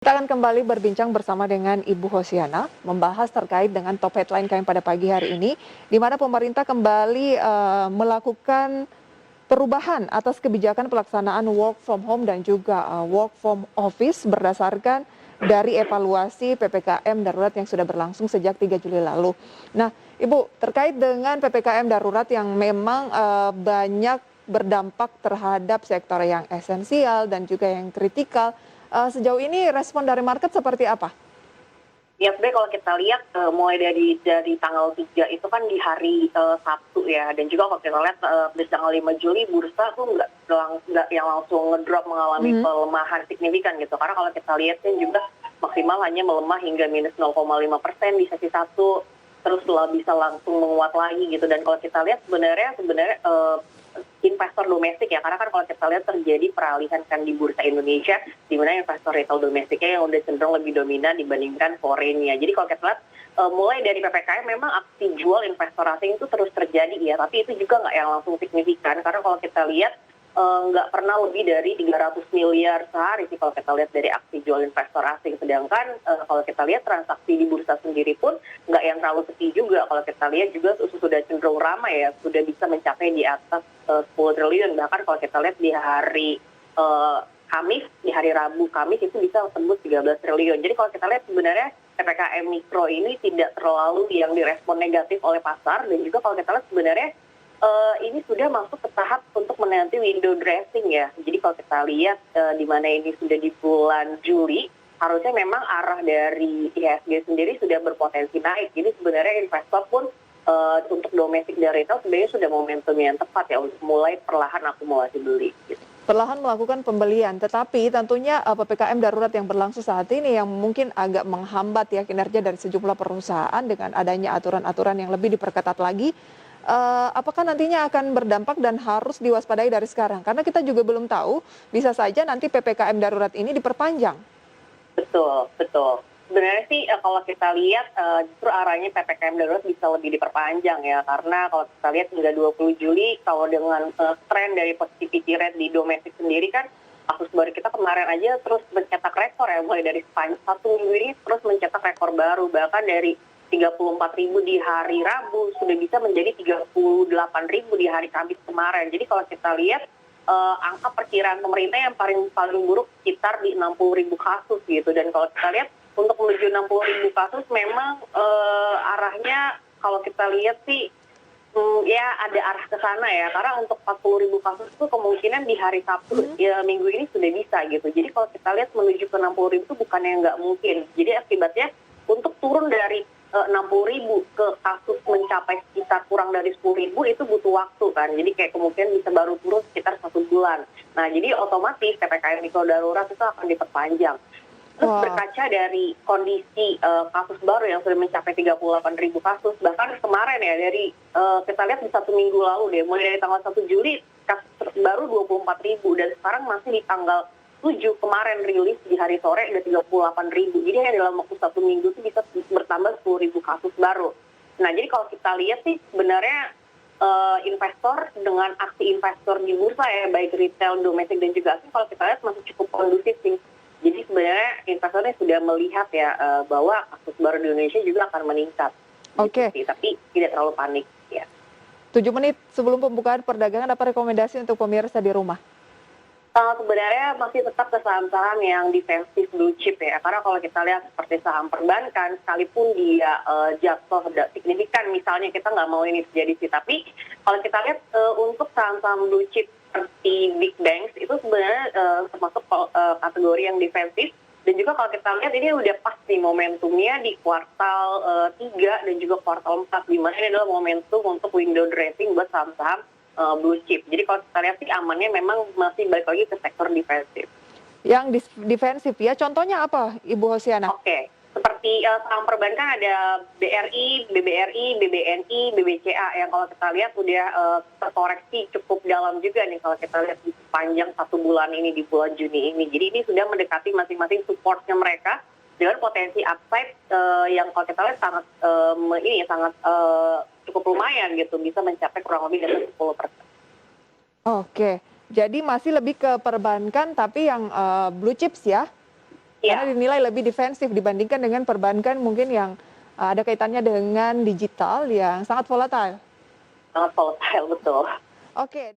Kita akan kembali berbincang bersama dengan Ibu Hosiana, membahas terkait dengan top headline kami pada pagi hari ini, di mana pemerintah kembali melakukan perubahan atas kebijakan pelaksanaan work from home dan juga work from office berdasarkan dari evaluasi PPKM darurat yang sudah berlangsung sejak 3 Juli lalu. Nah, Ibu, terkait dengan PPKM darurat yang memang banyak berdampak terhadap sektor yang esensial dan juga yang kritikal, sejauh ini respon dari market seperti apa? Ya sebenarnya kalau kita lihat mulai dari tanggal 3 itu kan di hari Sabtu ya, dan juga kalau kita lihat di tanggal 5 Juli bursa tuh nggak yang langsung ngedrop mengalami pelemahan signifikan gitu, karena kalau kita lihat kan juga maksimal hanya melemah hingga minus 0,5% di sesi satu, terus bisa langsung menguat lagi gitu. Dan kalau kita lihat sebenarnya investor domestik ya, karena kan kalau kita lihat terjadi peralihan kan di bursa Indonesia, di mana investor retail domestiknya yang udah cenderung lebih dominan dibandingkan foreign-nya. Jadi kalau kita lihat mulai dari PPKM memang aksi jual investor asing itu terus terjadi ya, tapi itu juga nggak yang langsung signifikan, karena kalau kita lihat nggak pernah lebih dari 300 miliar sehari sih kalau kita lihat dari aksi jual investor asing. Sedangkan kalau kita lihat transaksi di bursa sendiri pun nggak yang terlalu sepi juga. Kalau kita lihat juga sudah cenderung ramai ya, sudah bisa mencapai di atas 10 triliun. Bahkan kalau kita lihat di hari Kamis, di hari Rabu Kamis itu bisa tembus 13 triliun. Jadi kalau kita lihat sebenarnya PPKM Mikro ini tidak terlalu yang direspon negatif oleh pasar, dan juga kalau kita lihat sebenarnya ini sudah masuk ke tahap untuk menanti window dressing ya. Jadi kalau kita lihat di mana ini sudah di bulan Juli, harusnya memang arah dari IHSG sendiri sudah berpotensi naik. Jadi sebenarnya investor pun untuk domestik dan retail sebenarnya sudah momentum yang tepat ya untuk mulai perlahan akumulasi beli. Gitu. Perlahan melakukan pembelian, tetapi tentunya PPKM darurat yang berlangsung saat ini yang mungkin agak menghambat ya kinerja dari sejumlah perusahaan dengan adanya aturan-aturan yang lebih diperketat lagi. Apakah nantinya akan berdampak dan harus diwaspadai dari sekarang? Karena kita juga belum tahu, bisa saja nanti PPKM darurat ini diperpanjang. Betul, betul. Sebenarnya sih kalau kita lihat justru arahnya PPKM darurat bisa lebih diperpanjang ya, karena kalau kita lihat hingga 20 Juli kalau dengan tren dari positivity rate di domestik sendiri kan kasus baru kita kemarin aja terus mencetak rekor ya, mulai dari satu minggu ini terus mencetak rekor baru, bahkan dari 34.000 di hari Rabu sudah bisa menjadi 38.000 di hari Kamis kemarin. Jadi kalau kita lihat angka perkiraan pemerintah yang paling buruk sekitar di 60.000 kasus gitu. Dan kalau kita lihat untuk menuju 60.000 kasus memang arahnya kalau kita lihat sih ya ada arah ke sana ya, karena untuk 40.000 kasus itu kemungkinan di hari Sabtu ya, minggu ini sudah bisa gitu. Jadi kalau kita lihat menuju ke 60.000 itu bukan yang nggak mungkin. Jadi akibatnya untuk turun dari 60.000 ke kasus mencapai sekitar kurang dari 10.000 itu butuh waktu kan. Jadi kayak kemungkinan bisa baru turun sekitar 1 bulan. Nah jadi otomatis PPKM Mikro Darurat itu akan diperpanjang. Terus berkaca dari kondisi kasus baru yang sudah mencapai 38.000 kasus, bahkan kemarin ya dari kita lihat di 1 minggu lalu deh, mulai dari tanggal 1 Juli kasus baru 24.000, dan sekarang masih di tanggal 7 kemarin rilis di hari sore udah 38.000. Jadi dalam waktu 1 minggu itu bisa bertambah 10.000 kasus baru. Nah jadi kalau kita lihat sih sebenarnya investor dengan aksi investor di bursa ya, baik retail, domestik dan juga asing, kalau kita lihat masih cukup kondusif sih. Jadi sebenarnya investornya sudah melihat ya bahwa kasus baru di Indonesia juga akan meningkat. Oke. Gitu, tapi tidak terlalu panik ya. 7 menit sebelum pembukaan perdagangan, apa rekomendasi untuk pemirsa di rumah? Sebenarnya masih tetap ke saham-saham yang defensif blue chip ya, karena kalau kita lihat seperti saham perbankan, sekalipun dia jatuh signifikan, misalnya kita nggak mau ini terjadi sih, tapi kalau kita lihat untuk saham-saham blue chip seperti big banks itu sebenarnya termasuk kategori yang defensif. Dan juga kalau kita lihat ini udah pas nih momentumnya di kuartal 3 dan juga kuartal 4, di mana ini adalah momentum untuk window dressing buat saham-saham blue chip. Jadi kalau kita lihat sih amannya memang masih balik lagi ke sektor defensif. Yang defensif ya, contohnya apa Ibu Hosiana? Oke, seperti saham perbankan ada BRI, BBRI, BBNI, BBCA yang kalau kita lihat udah terkoreksi cukup dalam juga nih kalau kita lihat di sepanjang 1 bulan ini, di bulan Juni ini. Jadi ini sudah mendekati masing-masing supportnya mereka dengan potensi upside yang kalau kita lihat sangat cukup lumayan gitu, bisa mencapai kurang lebih dari 10%. Oke, jadi masih lebih ke perbankan tapi yang blue chips ya? karena Iya, dinilai lebih defensif dibandingkan dengan perbankan mungkin yang ada kaitannya dengan digital yang sangat volatile. sangat volatile betul. Oke.